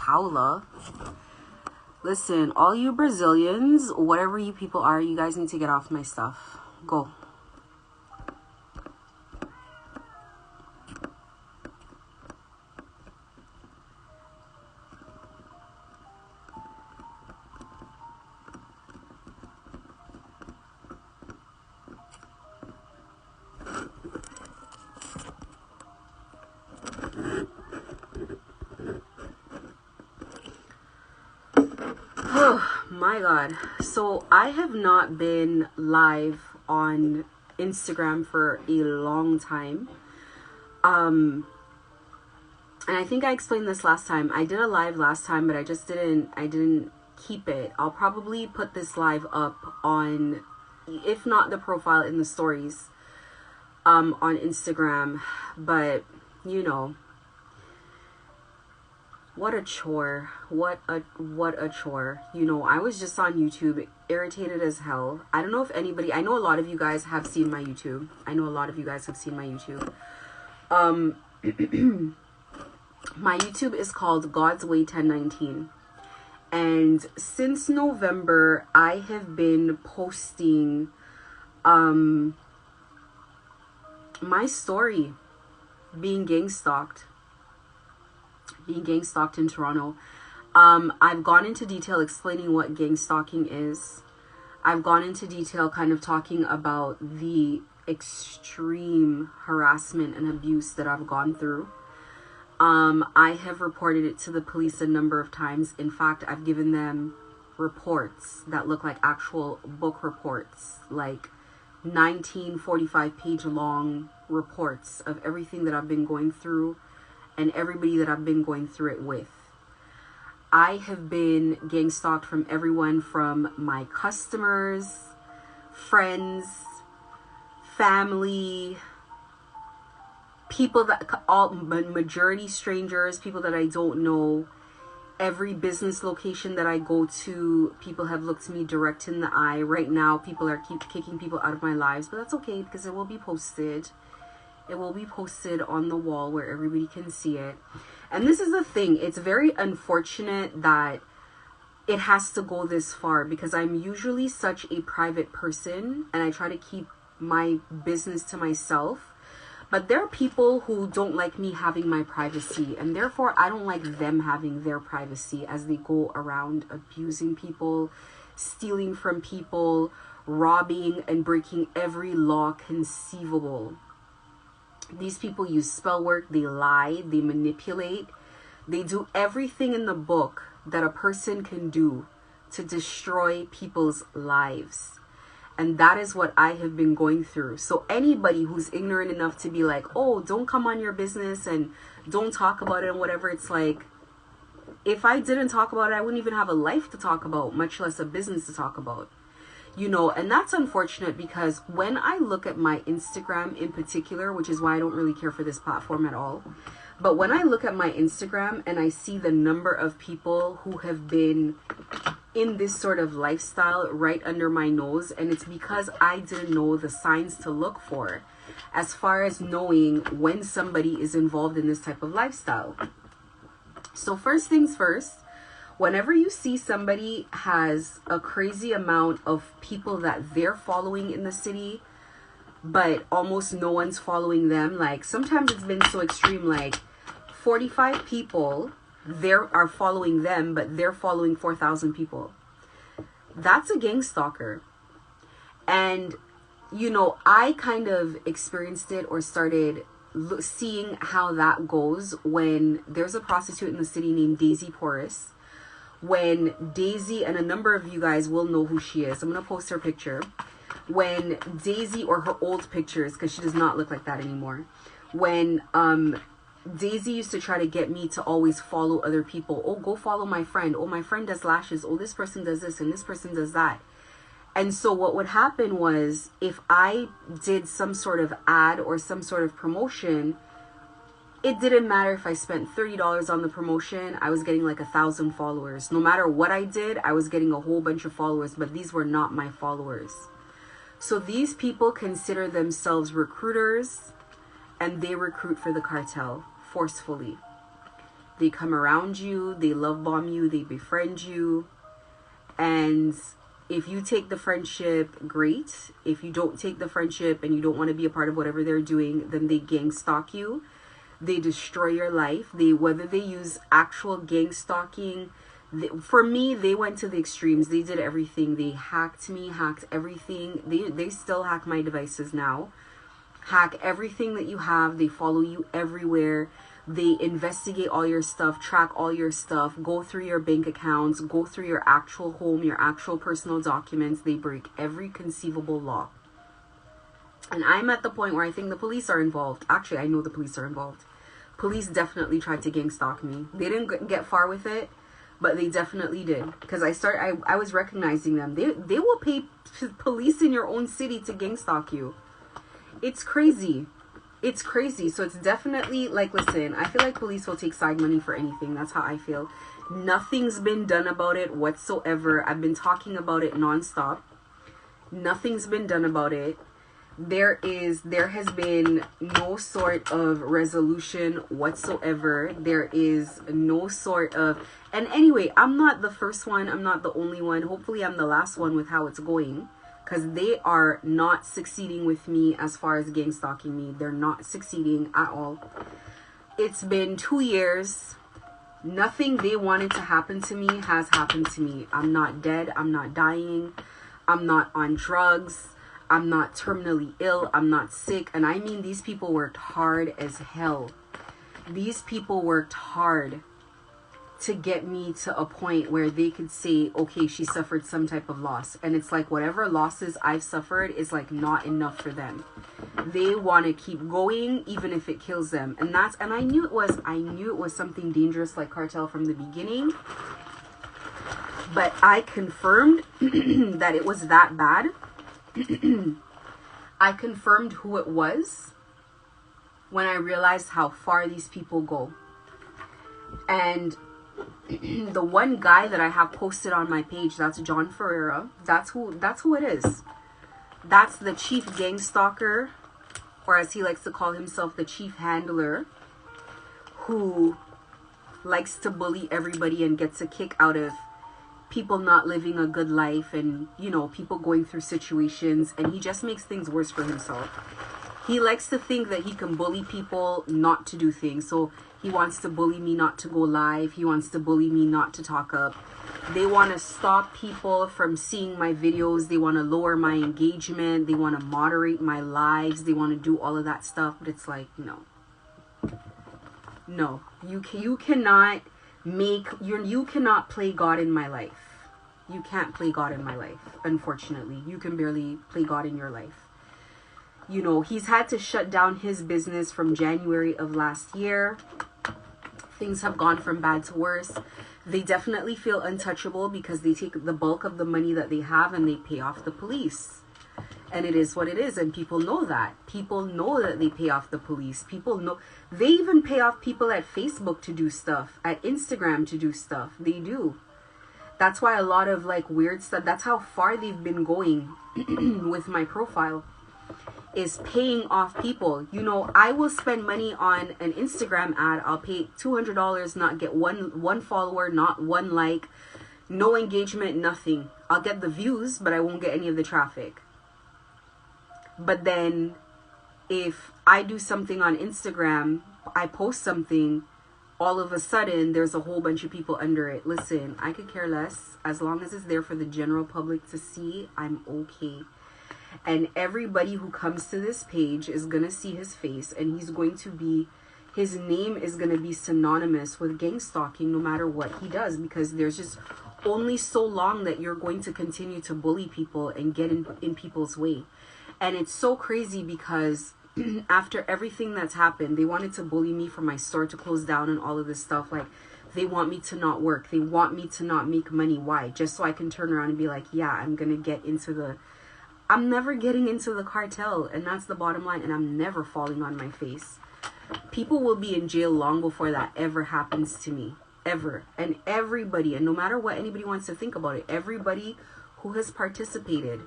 Paula. Listen, all you Brazilians, whatever you people are, you guys need to get off my stuff. Go. Oh my god. So I have not been live on Instagram for a long time. And I think I explained this last time. I did a live last time, but I didn't keep it. I'll probably put this live up on, if not the profile, in the stories on Instagram. But you know, what a chore. What a chore. You know, I was just on YouTube, irritated as hell. I don't know if anybody, I know a lot of you guys have seen my YouTube. My YouTube is called God's Way 1019. And since November, I have been posting my story, being gang stalked in Toronto. I've gone into detail explaining what gang stalking is. I've gone into detail kind of talking about the extreme harassment and abuse that I've gone through. I have reported it to the police a number of times. In fact, I've given them reports that look like actual book reports, like 1945-page long reports of everything that I've been going through and everybody that I've been going through it with. I have been gang stalked from everyone from my customers, friends, family, people that all majority strangers, people that I don't know. Every business location that I go to, people have looked me direct in the eye. Right now, people are kicking people out of my lives, but that's okay because it will be posted. It will be posted on the wall where everybody can see it. And this is the thing. It's very unfortunate that it has to go this far because I'm usually such a private person and I try to keep my business to myself. But there are people who don't like me having my privacy, and therefore I don't like them having their privacy as they go around abusing people, stealing from people, robbing and breaking every law conceivable. These people use spell work, they lie, they manipulate, they do everything in the book that a person can do to destroy people's lives. And that is what I have been going through. So anybody who's ignorant enough to be like, oh, don't come on your business and don't talk about it and whatever, it's like, if I didn't talk about it, I wouldn't even have a life to talk about, much less a business to talk about. You know, and that's unfortunate because when I look at my Instagram in particular, which is why I don't really care for this platform at all, but when I look at my Instagram and I see the number of people who have been in this sort of lifestyle right under my nose, and it's because I didn't know the signs to look for as far as knowing when somebody is involved in this type of lifestyle. So first things first, whenever you see somebody has a crazy amount of people that they're following in the city, but almost no one's following them, like sometimes it's been so extreme, like 45 people are following them, but they're following 4,000 people. That's a gang stalker. And, you know, I kind of experienced it or started seeing how that goes when there's a prostitute in the city named Daisy Porras. When Daisy, and a number of you guys will know who she is. I'm going to post her picture. When Daisy, or her old pictures, because she does not look like that anymore. When Daisy used to try to get me to always follow other people. Oh, go follow my friend. Oh, my friend does lashes. Oh, this person does this and this person does that. And so what would happen was if I did some sort of ad or some sort of promotion, it didn't matter if I spent $30 on the promotion, I was getting like 1,000 followers. No matter what I did, I was getting a whole bunch of followers, but these were not my followers. So these people consider themselves recruiters, and they recruit for the cartel forcefully. They come around you, they love bomb you, they befriend you. And if you take the friendship, great. If you don't take the friendship and you don't want to be a part of whatever they're doing, then they gang stalk you. They destroy your life. Whether they use actual gang stalking, for me, they went to the extremes. They did everything. They hacked me, hacked everything. They still hack my devices now. Hack everything that you have. They follow you everywhere. They investigate all your stuff, track all your stuff, go through your bank accounts, go through your actual home, your actual personal documents. They break every conceivable law. And I'm at the point where I think the police are involved. Actually, I know the police are involved. Police definitely tried to gang stalk me. They didn't get far with it, but they definitely did. Because I was recognizing them. They will pay police in your own city to gang stalk you. It's crazy. It's crazy. So it's definitely, like, listen, I feel like police will take side money for anything. That's how I feel. Nothing's been done about it whatsoever. I've been talking about it nonstop. Nothing's been done about it. There has been no sort of resolution whatsoever. There is no sort of, and anyway, I'm not the first one. I'm not the only one. Hopefully I'm the last one with how it's going. Because they are not succeeding with me as far as gang stalking me. They're not succeeding at all. It's been 2 years. Nothing they wanted to happen to me has happened to me. I'm not dead. I'm not dying. I'm not on drugs. I'm not terminally ill. I'm not sick. And I mean, these people worked hard as hell. These people worked hard to get me to a point where they could say, okay, she suffered some type of loss. And it's like whatever losses I've suffered is like not enough for them. They want to keep going even if it kills them. And I knew it was something dangerous like cartel from the beginning. But I confirmed that it was that bad. I confirmed who it was when I realized how far these people go. And the one guy that I have posted on my page, that's John Ferreira. That's who it is. That's the chief gang stalker, or as he likes to call himself, the chief handler, who likes to bully everybody and gets a kick out of people not living a good life and, you know, people going through situations, and he just makes things worse for himself. He likes to think that he can bully people not to do things. So he wants to bully me not to go live. He wants to bully me not to talk up. They want to stop people from seeing my videos. They want to lower my engagement. They want to moderate my lives. They want to do all of that stuff. But it's like, no. No. You cannot play God in my life. You can't play God in my life, unfortunately. You can barely play God in your life. You know, he's had to shut down his business from January of last year. Things have gone from bad to worse. They definitely feel untouchable because they take the bulk of the money that they have and they pay off the police. And it is what it is. And people know that. People know that they pay off the police. People know. They even pay off people at Facebook to do stuff. At Instagram to do stuff. They do. That's why a lot of like weird stuff. That's how far they've been going with my profile. Is paying off people. You know, I will spend money on an Instagram ad. I'll pay $200, not get one follower, not one like, no engagement, nothing. I'll get the views, but I won't get any of the traffic. But then if I do something on Instagram, I post something, all of a sudden there's a whole bunch of people under it. Listen, I could care less. As long as it's there for the general public to see, I'm okay. And everybody who comes to this page is going to see his face, and his name is going to be synonymous with gang stalking no matter what he does, because there's just only so long that you're going to continue to bully people and get in people's way. And it's so crazy because after everything that's happened, they wanted to bully me for my store to close down and all of this stuff. Like, they want me to not work. They want me to not make money. Why? Just so I can turn around and be like, yeah, I'm never getting into the cartel, and that's the bottom line, and I'm never falling on my face. People will be in jail long before that ever happens to me. Ever. And everybody, and no matter what anybody wants to think about it, everybody who has participated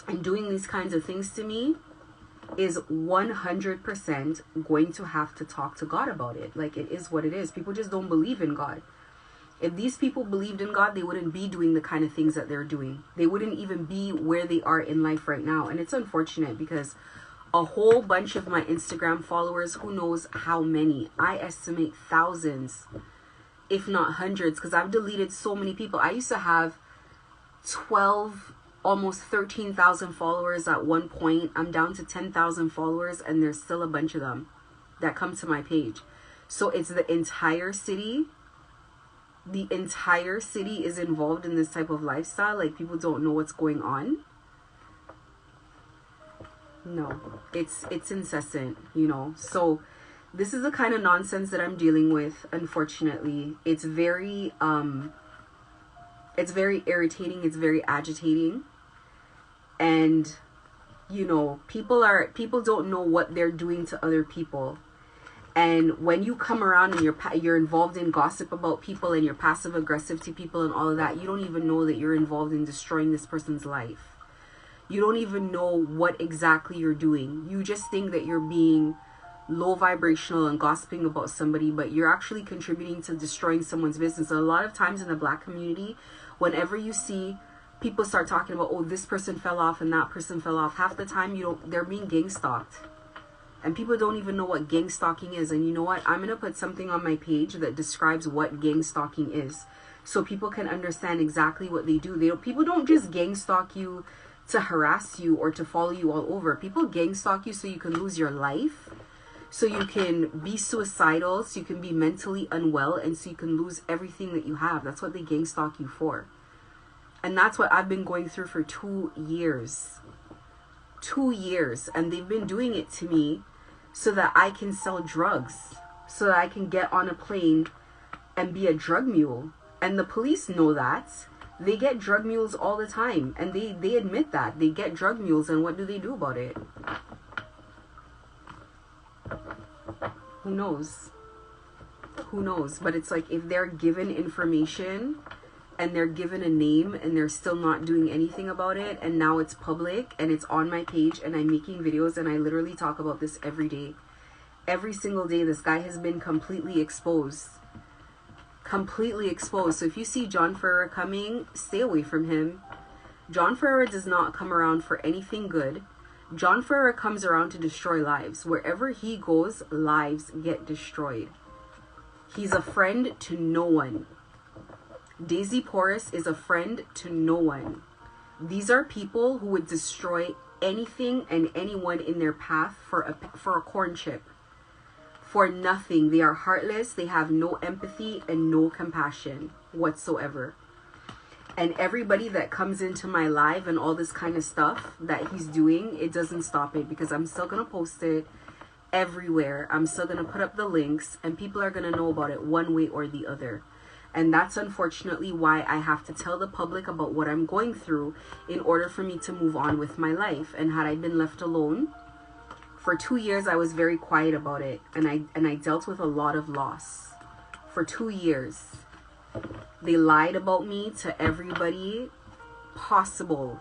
in doing these kinds of things to me, is 100% going to have to talk to God about it. Like, it is what it is. People just don't believe in God. If these people believed in God, they wouldn't be doing the kind of things that they're doing. They wouldn't even be where they are in life right now. And it's unfortunate because a whole bunch of my Instagram followers, who knows how many, I estimate thousands, if not hundreds, because I've deleted so many people. I used to have 12, almost 13,000 followers at one point. I'm down to 10,000 followers, and there's still a bunch of them that come to my page. So it's the entire city. The entire city is involved in this type of lifestyle. Like, people don't know what's going on. No, it's incessant, you know. So this is the kind of nonsense that I'm dealing with. Unfortunately, it's very irritating. It's very agitating. And, you know, people don't know what they're doing to other people. And when you come around and you're involved in gossip about people, and you're passive aggressive to people and all of that, you don't even know that you're involved in destroying this person's life. You don't even know what exactly you're doing. You just think that you're being low vibrational and gossiping about somebody, but you're actually contributing to destroying someone's business. And a lot of times in the Black community, whenever you see people start talking about, oh, this person fell off and that person fell off, half the time they're being gang stalked. And people don't even know what gang stalking is. And you know what? I'm going to put something on my page that describes what gang stalking is, so people can understand exactly what they do. People don't just gang stalk you to harass you or to follow you all over. People gang stalk you so you can lose your life, so you can be suicidal, so you can be mentally unwell, and so you can lose everything that you have. That's what they gang stalk you for. And that's what I've been going through for 2 years. 2 years. And they've been doing it to me so that I can sell drugs, so that I can get on a plane and be a drug mule. And the police know that. They get drug mules all the time, and they admit that. They get drug mules, and what do they do about it? Who knows? Who knows? But it's like, if they're given information and they're given a name and they're still not doing anything about it, and now it's public and it's on my page and I'm making videos, and I literally talk about this every day. Every single day, this guy has been completely exposed. Completely exposed. So if you see John Ferrer coming, stay away from him. John Ferrer does not come around for anything good. John Ferrer comes around to destroy lives. Wherever he goes, lives get destroyed. He's a friend to no one. Daisy Porras is a friend to no one. These are people who would destroy anything and anyone in their path for a corn chip. For nothing. They are heartless. They have no empathy and no compassion whatsoever. And everybody that comes into my live and all this kind of stuff that he's doing, it doesn't stop it, because I'm still going to post it everywhere. I'm still going to put up the links, and people are going to know about it one way or the other. And that's unfortunately why I have to tell the public about what I'm going through in order for me to move on with my life. And had I been left alone for 2 years, I was very quiet about it, and I dealt with a lot of loss for 2 years. They lied about me to everybody possible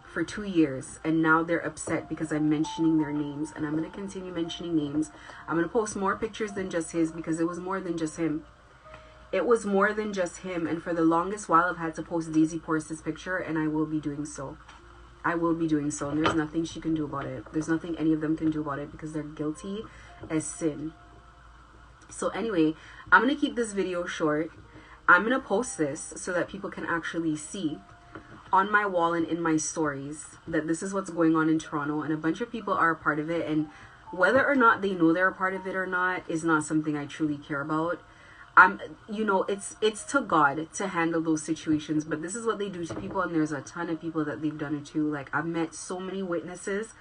for 2 years, and now they're upset because I'm mentioning their names, and I'm going to continue mentioning names. I'm going to post more pictures than just his, because it was more than just him. It was more than just him, and for the longest while I've had to post Daisy Porras' picture, and I will be doing so. I will be doing so, and there's nothing she can do about it. There's nothing any of them can do about it, because they're guilty as sin. So anyway, I'm going to keep this video short. I'm going to post this so that people can actually see on my wall and in my stories that this is what's going on in Toronto, and a bunch of people are a part of it, and whether or not they know they're a part of it or not is not something I truly care about. You know, it's to God to handle those situations, but this is what they do to people, and there's a ton of people that they've done it to. Like, I've met so many witnesses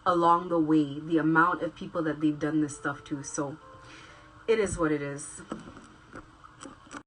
along the way, the amount of people that they've done this stuff to. So it is what it is.